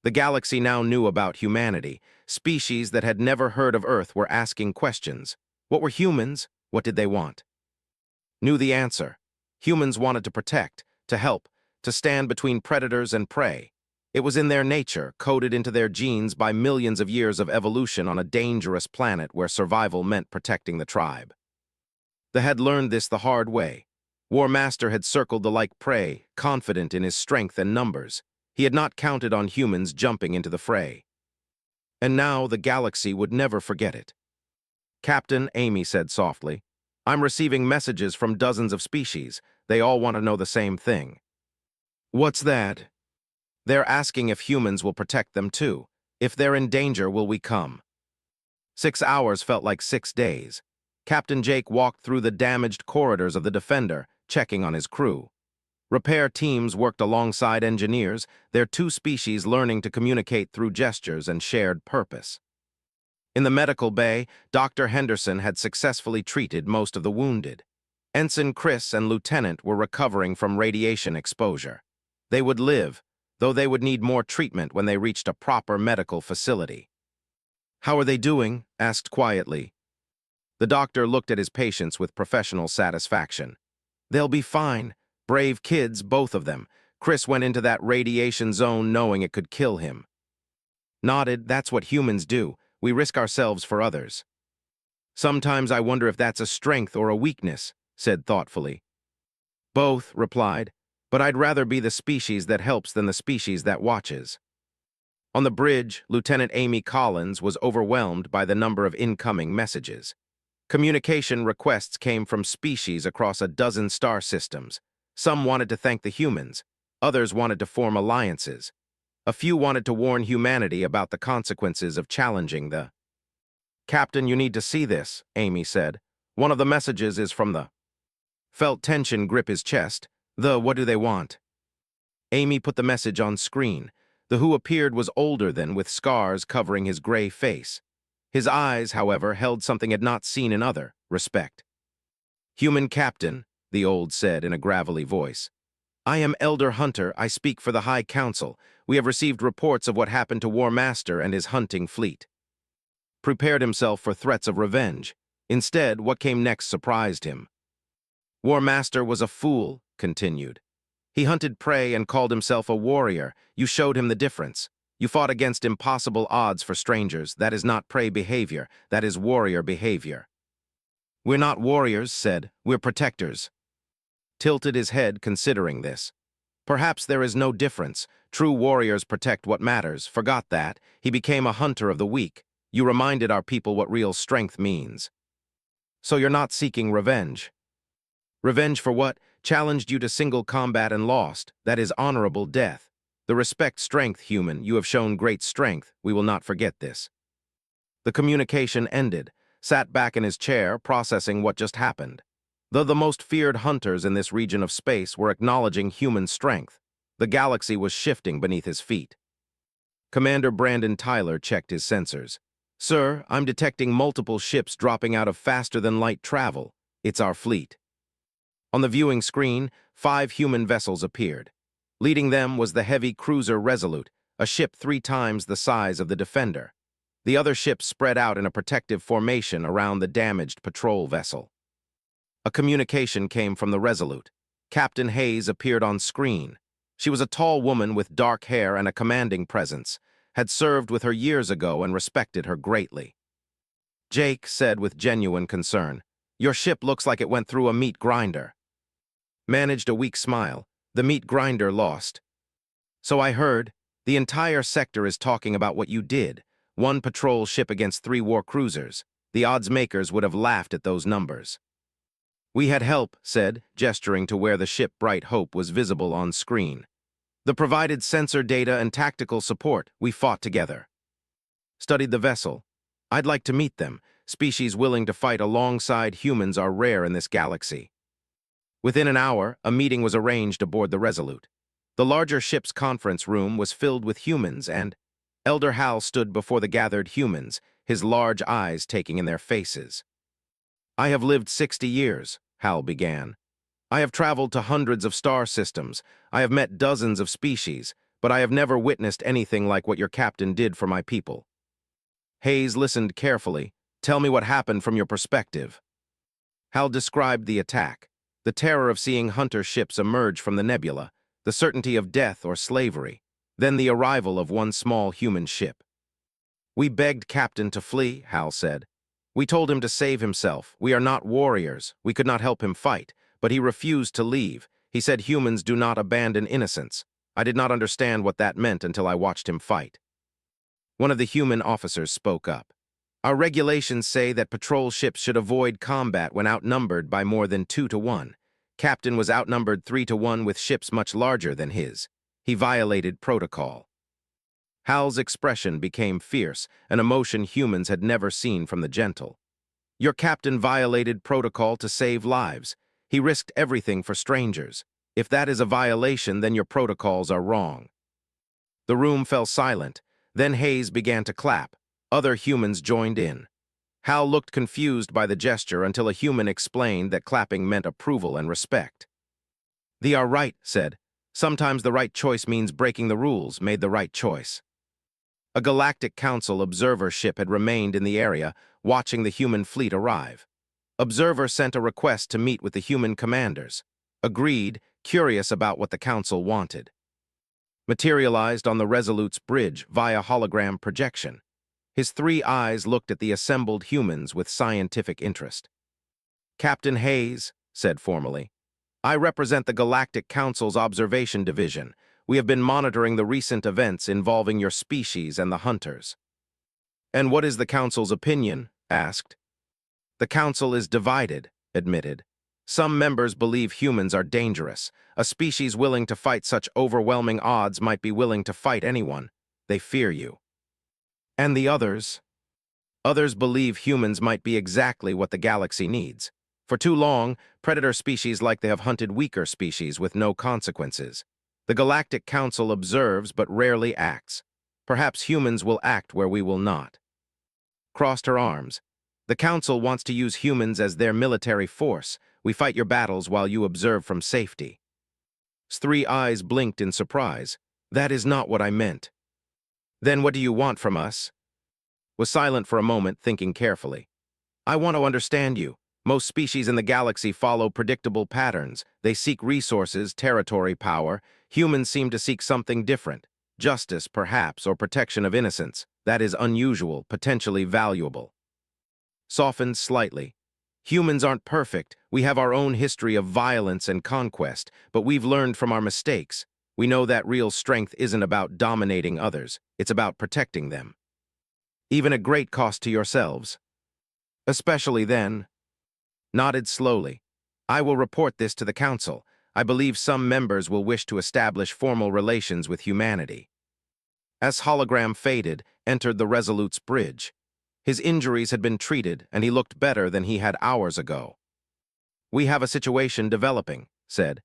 The galaxy now knew about humanity. Species that had never heard of Earth were asking questions. What were humans? What did they want? Knew the answer. Humans wanted to protect, to help, to stand between predators and prey. It was in their nature, coded into their genes by millions of years of evolution on a dangerous planet where survival meant protecting the tribe. They had learned this the hard way. War Master had circled the like prey, confident in his strength and numbers. He had not counted on humans jumping into the fray. And now the galaxy would never forget it. Captain, Amy said softly, I'm receiving messages from dozens of species. They all want to know the same thing. What's that? They're asking if humans will protect them too. If they're in danger, will we come? 6 hours felt like 6 days. Captain Jake walked through the damaged corridors of the Defender, checking on his crew. Repair teams worked alongside engineers, their 2 species learning to communicate through gestures and shared purpose. In the medical bay, Dr. Henderson had successfully treated most of the wounded. Ensign Chris and Lieutenant were recovering from radiation exposure. They would live, though they would need more treatment when they reached a proper medical facility. "How are they doing?" asked quietly. The doctor looked at his patients with professional satisfaction. "They'll be fine. Brave kids, both of them. Chris went into that radiation zone knowing it could kill him." Nodded. "That's what humans do. We risk ourselves for others." "Sometimes I wonder if that's a strength or a weakness," said thoughtfully. "Both," replied, "but I'd rather be the species that helps than the species that watches." On the bridge, Lieutenant Amy Collins was overwhelmed by the number of incoming messages. Communication requests came from species across a dozen star systems. Some wanted to thank the humans. Others wanted to form alliances. A few wanted to warn humanity about the consequences of challenging the— "Captain, you need to see this," Amy said. "One of the messages is from the—" Felt tension grip his chest. What do they want?" Amy put the message on screen. The who appeared was older than, with scars covering his gray face. His eyes, however, held something had not seen in other, respect. "Human Captain," the old said in a gravelly voice. "I am Elder Hunter. I speak for the High Council. We have received reports of what happened to War Master and his hunting fleet." Prepared himself for threats of revenge. Instead, what came next surprised him. "War Master was a fool," continued. "He hunted prey and called himself a warrior. You showed him the difference. You fought against impossible odds for strangers. That is not prey behavior. That is warrior behavior." "We're not warriors," said. "We're protectors." Tilted his head, considering this. Perhaps there is no difference. True warriors protect what matters. Forgot that. He became a hunter of the weak. You reminded our people what real strength means. "So you're not seeking revenge." "Revenge for what? Challenged you to single combat and lost. That is honorable death. The respect strength, human. You have shown great strength. We will not forget this." The communication ended. Sat back in his chair, processing what just happened. Though the most feared hunters in this region of space were acknowledging human strength, the galaxy was shifting beneath his feet. Commander Brandon Tyler checked his sensors. "Sir, I'm detecting multiple ships dropping out of faster-than-light travel. It's our fleet." On the viewing screen, 5 human vessels appeared. Leading them was the heavy cruiser Resolute, a ship 3 times the size of the Defender. The other ships spread out in a protective formation around the damaged patrol vessel. A communication came from the Resolute. Captain Hayes appeared on screen. She was a tall woman with dark hair and a commanding presence, had served with her years ago and respected her greatly. Jake said with genuine concern, "Your ship looks like it went through a meat grinder." Managed a weak smile. "The meat grinder lost." "So I heard. The entire sector is talking about what you did. 1 patrol ship against 3 war cruisers. The odds makers would have laughed at those numbers." "We had help," said, gesturing to where the ship Bright Hope was visible on screen. "The provided sensor data and tactical support. We fought together." Studied the vessel. "I'd like to meet them. Species willing to fight alongside humans are rare in this galaxy." Within an hour, a meeting was arranged aboard the Resolute. The larger ship's conference room was filled with humans, and Elder Hal stood before the gathered humans, his large eyes taking in their faces. "I have lived 60 years, Hal began. "I have traveled to hundreds of star systems. I have met dozens of species, but I have never witnessed anything like what your captain did for my people." Hayes listened carefully. "Tell me what happened from your perspective." Hal described the attack, the terror of seeing hunter ships emerge from the nebula, the certainty of death or slavery, then the arrival of 1 small human ship. "We begged Captain to flee," Hal said. "We told him to save himself. We are not warriors. We could not help him fight, but he refused to leave. He said humans do not abandon innocents. I did not understand what that meant until I watched him fight." One of the human officers spoke up. "Our regulations say that patrol ships should avoid combat when outnumbered by more than 2 to 1. Captain was outnumbered 3 to 1 with ships much larger than his. He violated protocol." Hal's expression became fierce, an emotion humans had never seen from the gentle. "Your captain violated protocol to save lives. He risked everything for strangers. If that is a violation, then your protocols are wrong." The room fell silent. Then Hayes began to clap. Other humans joined in. Hal looked confused by the gesture until a human explained that clapping meant approval and respect. "Thee are right," said. "Sometimes the right choice means breaking the rules, made the right choice." A Galactic Council observer ship had remained in the area, watching the human fleet arrive. Observer sent a request to meet with the human commanders. Agreed, curious about what the Council wanted. Materialized on the Resolute's bridge via hologram projection. His 3 eyes looked at the assembled humans with scientific interest. "Captain Hayes," said formally, "I represent the Galactic Council's Observation Division. We have been monitoring the recent events involving your species and the Hunters." "And what is the Council's opinion?" asked. "The Council is divided," admitted. "Some members believe humans are dangerous. A species willing to fight such overwhelming odds might be willing to fight anyone. They fear you." "And the others?" "Others believe humans might be exactly what the galaxy needs. For too long, predator species like they have hunted weaker species with no consequences. The Galactic Council observes but rarely acts. Perhaps humans will act where we will not." Crossed her arms. "The Council wants to use humans as their military force. We fight your battles while you observe from safety." His 3 eyes blinked in surprise. "That is not what I meant." "Then what do you want from us?" Was silent for a moment, thinking carefully. "I want to understand you. Most species in the galaxy follow predictable patterns. They seek resources, territory, power. Humans seem to seek something different. Justice, perhaps, or protection of innocence. That is unusual, potentially valuable." Softened slightly. "Humans aren't perfect. We have our own history of violence and conquest, but we've learned from our mistakes. We know that real strength isn't about dominating others. It's about protecting them. Even at great cost to yourselves." "Especially then." Nodded slowly. "I will report this to the Council. I believe some members will wish to establish formal relations with humanity." As hologram faded, entered the Resolute's bridge. His injuries had been treated, and he looked better than he had hours ago. "We have a situation developing," said.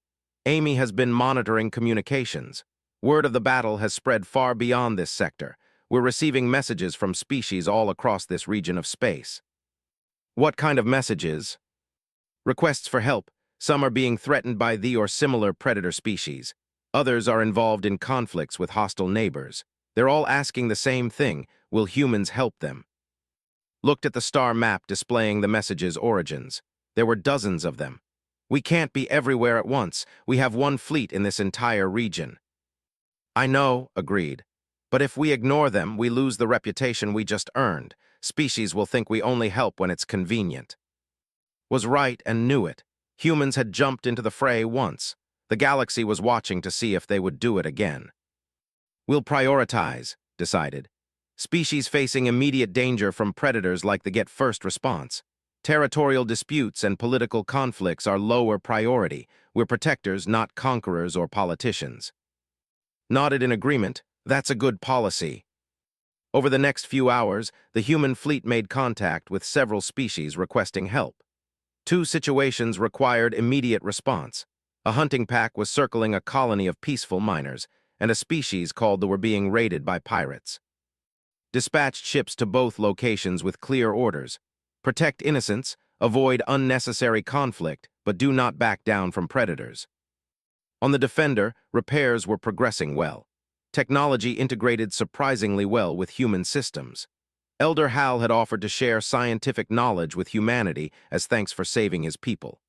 "Amy has been monitoring communications. Word of the battle has spread far beyond this sector. We're receiving messages from species all across this region of space." "What kind of messages?" "Requests for help. Some are being threatened by the or similar predator species. Others are involved in conflicts with hostile neighbors. They're all asking the same thing: will humans help them?" Looked at the star map displaying the message's origins. There were dozens of them. "We can't be everywhere at once. We have one fleet in this entire region." "I know," agreed. "But if we ignore them, we lose the reputation we just earned. Species will think we only help when it's convenient." Was right and knew it. Humans had jumped into the fray once. The galaxy was watching to see if they would do it again. "We'll prioritize," decided. "Species facing immediate danger from predators like the get first response. Territorial disputes and political conflicts are lower priority. We're protectors, not conquerors or politicians." Nodded in agreement. "That's a good policy." Over the next few hours, the human fleet made contact with several species requesting help. 2 situations required immediate response. A hunting pack was circling a colony of peaceful miners, and a species called they were being raided by pirates. Dispatched ships to both locations with clear orders. Protect innocents, avoid unnecessary conflict, but do not back down from predators. On the Defender, repairs were progressing well. Technology integrated surprisingly well with human systems. Elder Hal had offered to share scientific knowledge with humanity as thanks for saving his people.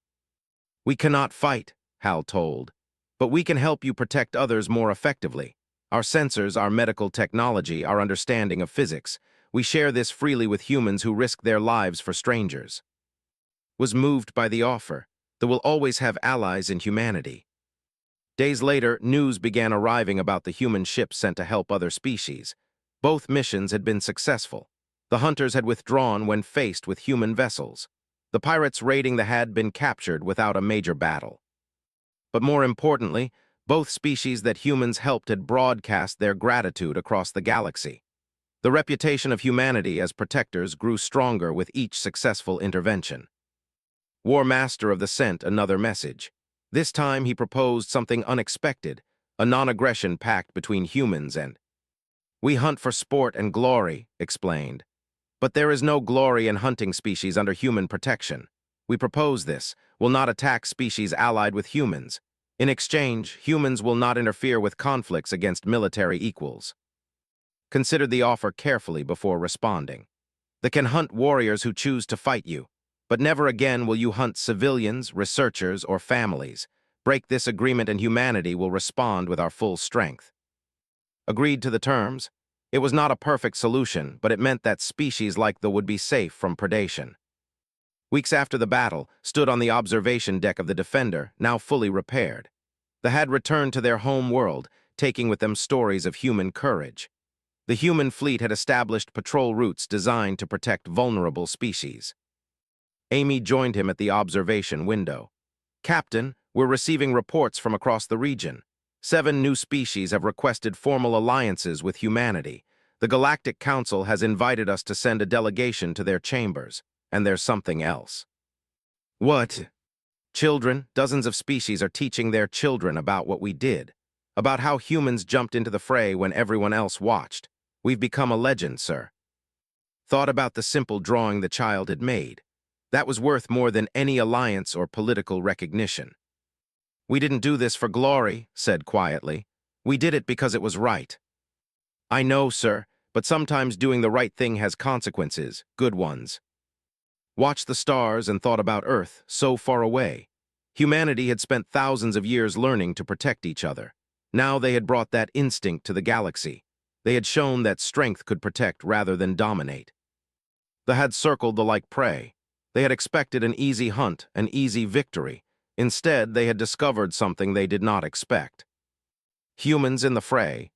"We cannot fight," Hal told, "but we can help you protect others more effectively. Our sensors, our medical technology, our understanding of physics. We share this freely with humans who risk their lives for strangers." Was moved by the offer. They will always have allies in humanity. Days later, news began arriving about the human ships sent to help other species. Both missions had been successful. The hunters had withdrawn when faced with human vessels. The pirates raiding had been captured without a major battle. But more importantly, both species that humans helped had broadcast their gratitude across the galaxy. The reputation of humanity as protectors grew stronger with each successful intervention. War Master of the sent another message. This time he proposed something unexpected, a non-aggression pact between humans and... "We hunt for sport and glory," explained. But there is no glory in hunting species under human protection. We propose this, will not attack species allied with humans. In exchange, humans will not interfere with conflicts against military equals. Consider the offer carefully before responding. They can hunt warriors who choose to fight you, but never again will you hunt civilians, researchers, or families. Break this agreement and humanity will respond with our full strength. Agreed to the terms. It was not a perfect solution, but it meant that species like the would be safe from predation. Weeks after the battle, stood on the observation deck of the Defender, now fully repaired. They had returned to their home world, taking with them stories of human courage. The human fleet had established patrol routes designed to protect vulnerable species. Amy joined him at the observation window. "Captain, we're receiving reports from across the region. 7 new species have requested formal alliances with humanity. The Galactic Council has invited us to send a delegation to their chambers, and there's something else." "What?" "Children, dozens of species are teaching their children about what we did, about how humans jumped into the fray when everyone else watched. We've become a legend, sir." Thought about the simple drawing the child had made. That was worth more than any alliance or political recognition. "We didn't do this for glory," said quietly. "We did it because it was right." "I know, sir, but sometimes doing the right thing has consequences, good ones." Watched the stars and thought about Earth, so far away. Humanity had spent thousands of years learning to protect each other. Now they had brought that instinct to the galaxy. They had shown that strength could protect rather than dominate. They had circled the like prey. They had expected an easy hunt, an easy victory. Instead, they had discovered something they did not expect. Humans in the fray.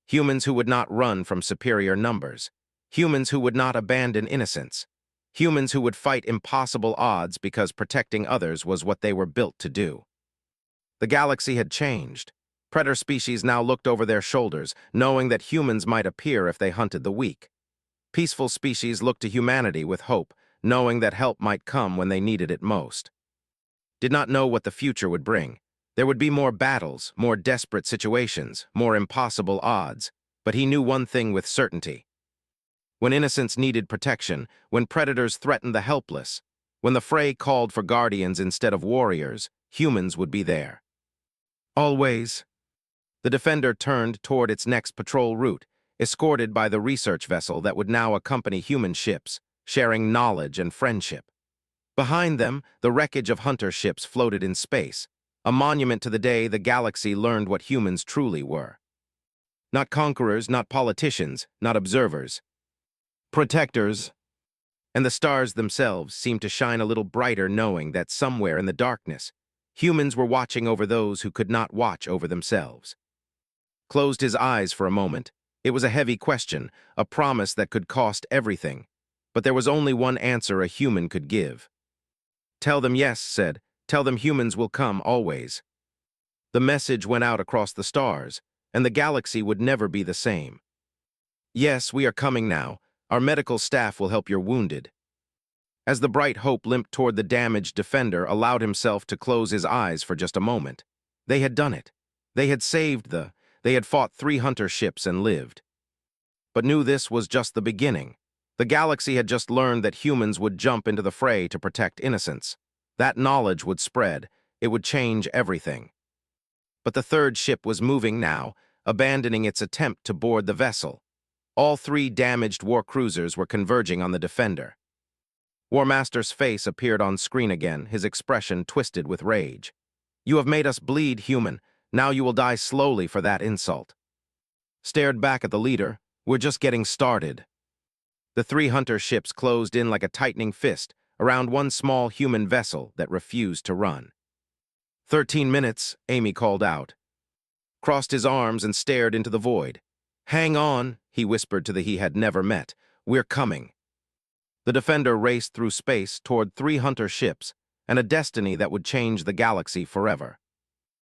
Humans who would not run from superior numbers. Humans who would not abandon innocence. Humans who would fight impossible odds because protecting others was what they were built to do. The galaxy had changed. Predator species now looked over their shoulders, knowing that humans might appear if they hunted the weak. Peaceful species looked to humanity with hope, knowing that help might come when they needed it most. Did not know what the future would bring. There would be more battles, more desperate situations, more impossible odds, but he knew one thing with certainty. When innocence needed protection, when predators threatened the helpless, when the fray called for guardians instead of warriors, humans would be there. Always. The Defender turned toward its next patrol route, escorted by the research vessel that would now accompany human ships, sharing knowledge and friendship. Behind them, the wreckage of hunter ships floated in space, a monument to the day the galaxy learned what humans truly were. Not conquerors, not politicians, not observers. Protectors. And the stars themselves seemed to shine a little brighter, knowing that somewhere in the darkness, humans were watching over those who could not watch over themselves. Closed his eyes for a moment. It was a heavy question, a promise that could cost everything. But there was only one answer a human could give. "Tell them yes," said. "Tell them humans will come, always." The message went out across the stars, and the galaxy would never be the same. "Yes, we are coming now. Our medical staff will help your wounded." As the bright hope limped toward the damaged Defender, allowed himself to close his eyes for just a moment. They had done it. They had saved They had fought 3 hunter ships and lived. But knew this was just the beginning. The galaxy had just learned that humans would jump into the fray to protect innocence. That knowledge would spread. It would change everything. But the 3rd ship was moving now, abandoning its attempt to board the vessel. All 3 damaged war cruisers were converging on the Defender. War Master's face appeared on screen again, his expression twisted with rage. "You have made us bleed, human. Now you will die slowly for that insult." Stared back at the leader. "We're just getting started." The 3 hunter ships closed in like a tightening fist around one small human vessel that refused to run. 13 minutes, Amy called out. Crossed his arms and stared into the void. "Hang on," he whispered to the he had never met. "We're coming." The Defender raced through space toward 3 hunter ships and a destiny that would change the galaxy forever.